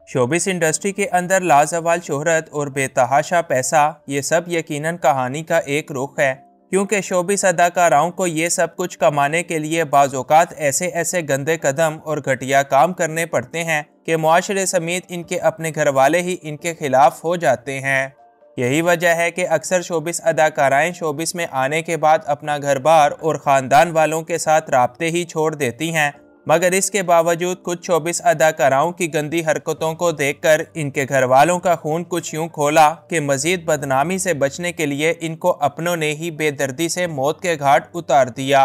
Showbiz industry के अंदर लाजवाल शोहरत और बेतहाशा पैसा, ये सब यकीनन कहानी का एक रुख है, क्योंकि शोबिस अदाकाराओं को ये सब कुछ कमाने के लिए बाज़-औक़ात ऐसे ऐसे गंदे कदम और घटिया काम करने पड़ते हैं कि मुआशरे समेत इनके अपने घर वाले ही इनके खिलाफ हो जाते हैं। यही वजह है कि अक्सर शोबिस अदाकाराएं शोबिस में आने के बाद अपना घर बार और ख़ानदान वालों के साथ राब्ते ही छोड़ देती हैं, मगर इसके बावजूद कुछ शोबिस अदाकाराओं की गंदी हरकतों को देखकर इनके घर वालों का खून कुछ यूं खोला कि मजीद बदनामी से बचने के लिए इनको अपनों ने ही बेदर्दी से मौत के घाट उतार दिया।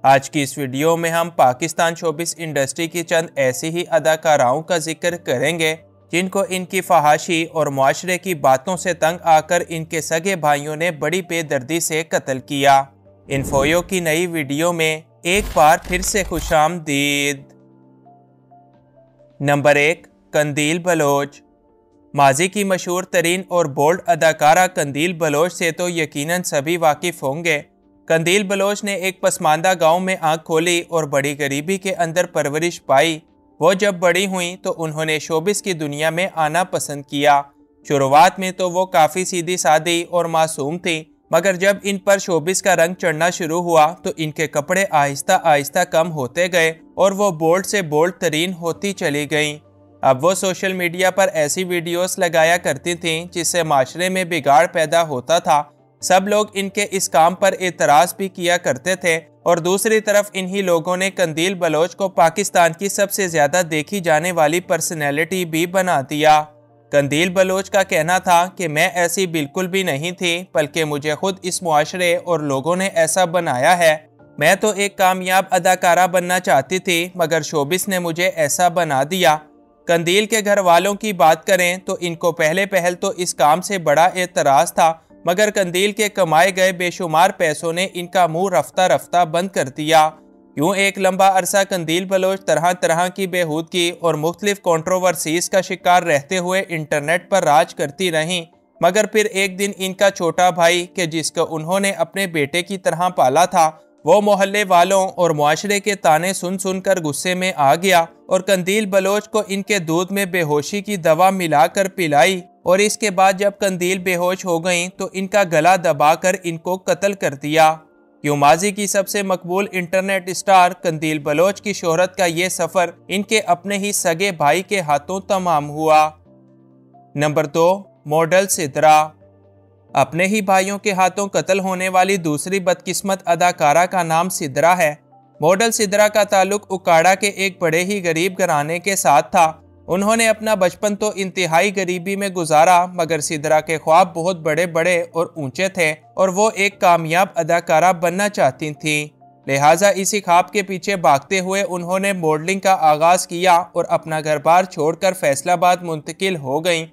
आज की इस वीडियो में हम पाकिस्तान शोबिस इंडस्ट्री की चंद ऐसी ही अदाकाराओं का जिक्र करेंगे जिनको इनकी फहाशी और मुआशरे की बातों से तंग आकर इनके सगे भाइयों ने बड़ी बेदर्दी से कत्ल किया। इन्फोयो की नई वीडियो में एक बार फिर से खुशामदीद। नंबर 1, कंदील बलोच। माजी की मशहूर तरीन और बोल्ड अदाकारा कंदील बलोच से तो यकीनन सभी वाकिफ होंगे। कंदील बलोच ने एक पसमानदा गांव में आंख खोली और बड़ी गरीबी के अंदर परवरिश पाई। वो जब बड़ी हुई तो उन्होंने शोबिस की दुनिया में आना पसंद किया। शुरुआत में तो वो काफ़ी सीधी सादी और मासूम थी, मगर जब इन पर शोबिस का रंग चढ़ना शुरू हुआ तो इनके कपड़े आहिस्ता आहिस्ता कम होते गए और वो बोल्ड से बोल्ड तरीन होती चली गईं। अब वो सोशल मीडिया पर ऐसी वीडियोस लगाया करती थीं जिससे माशरे में बिगाड़ पैदा होता था। सब लोग इनके इस काम पर एतराज़ भी किया करते थे और दूसरी तरफ इन्हीं लोगों ने कंदील बलोच को पाकिस्तान की सबसे ज़्यादा देखी जाने वाली पर्सनैलिटी भी बना दिया। कंदील बलोच का कहना था कि मैं ऐसी बिल्कुल भी नहीं थी, बल्कि मुझे खुद इस मुआशरे और लोगों ने ऐसा बनाया है। मैं तो एक कामयाब अदाकारा बनना चाहती थी, मगर शोबिस ने मुझे ऐसा बना दिया। कंदील के घर वालों की बात करें तो इनको पहले पहल तो इस काम से बड़ा एतराज़ था, मगर कंदील के कमाए गए बेशुमार पैसों ने इनका मुंह रफ्ता रफ्ता बंद कर दिया। यूँ एक लंबा अरसा कंदील बलोच तरह तरह की बेहूदगी और मुख्तलिफ कंट्रोवर्सीज का शिकार रहते हुए इंटरनेट पर राज करती रहीं, मगर फिर एक दिन इनका छोटा भाई कि जिसको उन्होंने अपने बेटे की तरह पाला था, वो मोहल्ले वालों और मुआशरे के ताने सुन सुनकर गुस्से में आ गया और कंदील बलोच को इनके दूध में बेहोशी की दवा मिलाकर पिलाई और इसके बाद जब कंदील बेहोश हो गईं तो इनका गला दबाकर इनको कत्ल कर दिया। यूं माजी की सबसे मकबूल इंटरनेट स्टार कंदील बलोच की शोहरत का ये सफ़र इनके अपने ही सगे भाई के हाथों तमाम हुआ। Number 2, model Sidra. अपने ही भाइयों के हाथों कत्ल होने वाली दूसरी बदकिस्मत अदाकारा का नाम सिद्रा है। मॉडल सिद्रा का ताल्लुक उकाड़ा के एक बड़े ही गरीब घराने के साथ था। उन्होंने अपना बचपन तो इंतहाई गरीबी में गुजारा, मगर सिद्रा के ख्वाब बहुत बड़े बड़े और ऊंचे थे और वो एक कामयाब अदाकारा बनना चाहती थीं। लिहाजा इसी ख्वाब के पीछे भागते हुए उन्होंने मॉडलिंग का आगाज़ किया और अपना घर बार छोड़कर फैसलाबाद मुंतकिल हो गईं।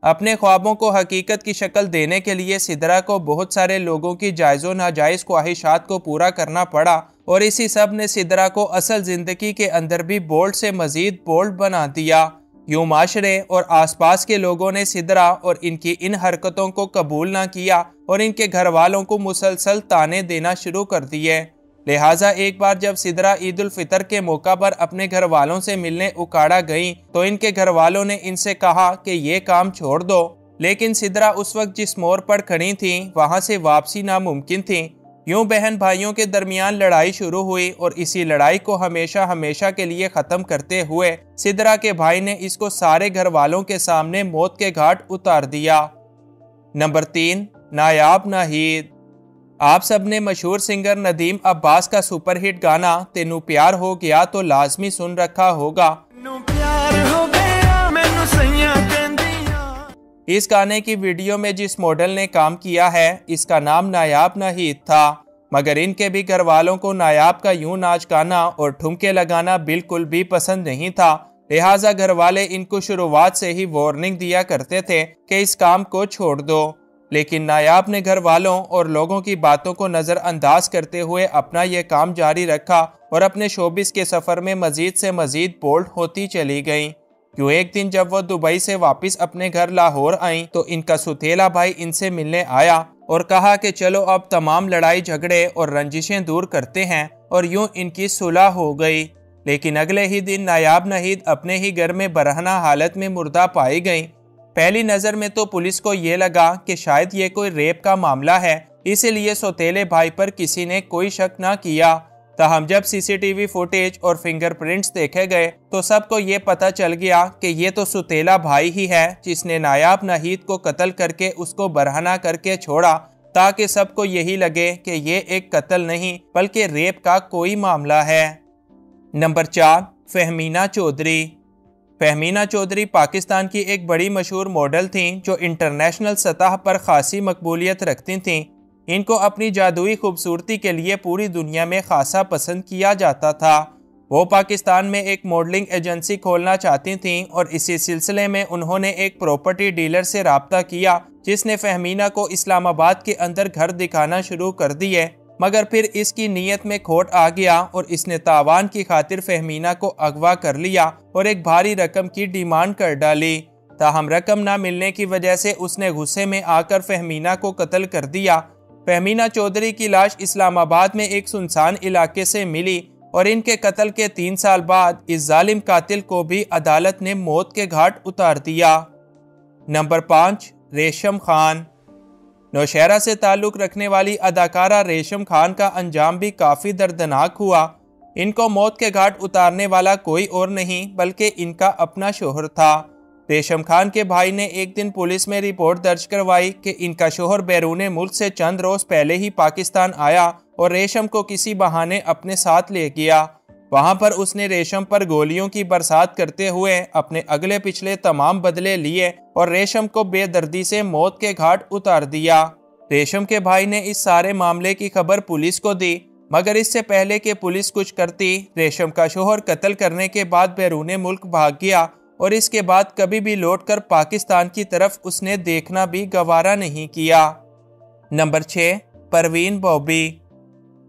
अपने ख्वाबों को हकीकत की शक्ल देने के लिए सिद्रा को बहुत सारे लोगों की जायज़ो नाजायज़ ख्वाहिशात को पूरा करना पड़ा और इसी सब ने सिद्रा को असल ज़िंदगी के अंदर भी बोल्ड से मज़ीद बोल्ड बना दिया। यूँ माशरे और आसपास के लोगों ने सिद्रा और इनकी इन हरकतों को कबूल ना किया और इनके घर वालों को मुसलसल ताने देना शुरू कर दिए। लिहाजा एक बार जब सिद्रा ईद उल फितर के मौका पर अपने घर वालों से मिलने उकाड़ा गईं तो इनके घर वालों ने इनसे कहा कि ये काम छोड़ दो, लेकिन सिद्रा उस वक्त जिस मोड़ पर खड़ी थी वहाँ से वापसी नामुमकिन थी। यूँ बहन भाइयों के दरमियान लड़ाई शुरू हुई और इसी लड़ाई को हमेशा हमेशा के लिए ख़त्म करते हुए सिद्रा के भाई ने इसको सारे घर वालों के सामने मौत के घाट उतार दिया। नंबर 3, नायाब नाहीद। आप सब ने मशहूर सिंगर नदीम अब्बास का सुपरहिट गाना तेनू प्यार हो गया तो लाजमी सुन रखा होगा। इस गाने की वीडियो में जिस मॉडल ने काम किया है इसका नाम नायाब नाहीद था, मगर इनके भी घर वालों को नायाब का यूं नाच गाना और ठुमके लगाना बिल्कुल भी पसंद नहीं था। लिहाजा घर वाले इनको शुरुआत से ही वार्निंग दिया करते थे कि इस काम को छोड़ दो, लेकिन नायाब ने घर वालों और लोगों की बातों को नज़रअंदाज करते हुए अपना यह काम जारी रखा और अपने शोबिस के सफ़र में मज़ीद से मज़ीद बोल्ड होती चली गईं। क्यों एक दिन जब वो दुबई से वापस अपने घर लाहौर आईं तो इनका सुथेला भाई इनसे मिलने आया और कहा कि चलो अब तमाम लड़ाई झगड़े और रंजिशें दूर करते हैं, और यूं इनकी सुलह हो गई। लेकिन अगले ही दिन नायाब नहीद अपने ही घर में बरहना हालत में मुर्दा पाई गई। पहली नज़र में तो पुलिस को ये लगा कि शायद ये कोई रेप का मामला है, इसीलिए सौतेले भाई पर किसी ने कोई शक ना किया। ताहम जब सीसीटीवी फुटेज और फिंगरप्रिंट्स देखे गए तो सबको ये पता चल गया कि ये तो सौतेला भाई ही है जिसने नायाब नहीद को कत्ल करके उसको बरहना करके छोड़ा, ताकि सबको यही लगे कि ये एक कत्ल नहीं बल्कि रेप का कोई मामला है। नंबर 4, फहमीना चौधरी। फहमीना चौधरी पाकिस्तान की एक बड़ी मशहूर मॉडल थीं जो इंटरनेशनल सतह पर खासी मकबूलियत रखती थीं। इनको अपनी जादुई खूबसूरती के लिए पूरी दुनिया में खासा पसंद किया जाता था। वो पाकिस्तान में एक मॉडलिंग एजेंसी खोलना चाहती थीं और इसी सिलसिले में उन्होंने एक प्रॉपर्टी डीलर से राब्ता किया जिसने फहमीना को इस्लामाबाद के अंदर घर दिखाना शुरू कर दिए, मगर फिर इसकी नीयत में खोट आ गया और इसने तावान की खातिर फहमीना को अगवा कर लिया और एक भारी रकम की डिमांड कर डाली। ताहम रकम ना मिलने की वजह से उसने गुस्से में आकर फहमीना को कत्ल कर दिया। फहमीना चौधरी की लाश इस्लामाबाद में एक सुनसान इलाके से मिली और इनके कत्ल के 3 साल बाद इस जालिम कातिल को भी अदालत ने मौत के घाट उतार दिया। नंबर 5, रेशम खान। नौशहरा से ताल्लुक़ रखने वाली अदाकारा रेशम खान का अंजाम भी काफ़ी दर्दनाक हुआ। इनको मौत के घाट उतारने वाला कोई और नहीं बल्कि इनका अपना शोहर था। रेशम खान के भाई ने एक दिन पुलिस में रिपोर्ट दर्ज करवाई कि इनका शोहर बैरून मुल्क से चंद रोज़ पहले ही पाकिस्तान आया और रेशम को किसी बहाने अपने साथ ले गया। वहां पर उसने रेशम पर गोलियों की बरसात करते हुए अपने अगले पिछले तमाम बदले लिए और रेशम को बेदर्दी से मौत के घाट उतार दिया। रेशम के भाई ने इस सारे मामले की खबर पुलिस को दी, मगर इससे पहले कि पुलिस कुछ करती, रेशम का शोहर कत्ल करने के बाद बैरून मुल्क भाग गया और इसके बाद कभी भी लौटकर पाकिस्तान की तरफ उसने देखना भी गवारा नहीं किया। नंबर 6, परवीन बॉबी।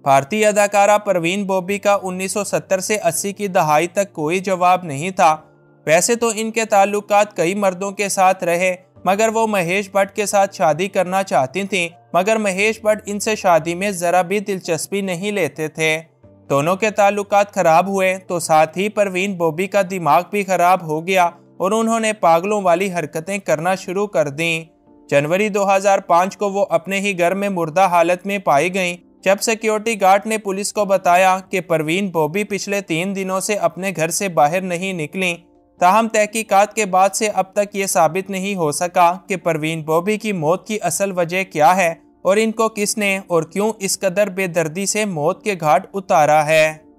भारतीय अदाकारा परवीन बॉबी का 1970 से 80 की दहाई तक कोई जवाब नहीं था। वैसे तो इनके ताल्लुकात कई मर्दों के साथ रहे, मगर वो महेश भट्ट के साथ शादी करना चाहती थीं, मगर महेश भट्ट इनसे शादी में ज़रा भी दिलचस्पी नहीं लेते थे। दोनों के ताल्लुकात खराब हुए तो साथ ही परवीन बॉबी का दिमाग भी खराब हो गया और उन्होंने पागलों वाली हरकतें करना शुरू कर दी। जनवरी 2005 को वो अपने ही घर में मुर्दा हालत में पाई गईं, जब सिक्योरिटी गार्ड ने पुलिस को बताया कि परवीन बॉबी पिछले 3 दिनों से अपने घर से बाहर नहीं निकली। ताहम तहकीकात के बाद से अब तक ये साबित नहीं हो सका कि परवीन बॉबी की मौत की असल वजह क्या है और इनको किसने और क्यों इस कदर बेदर्दी से मौत के घाट उतारा है।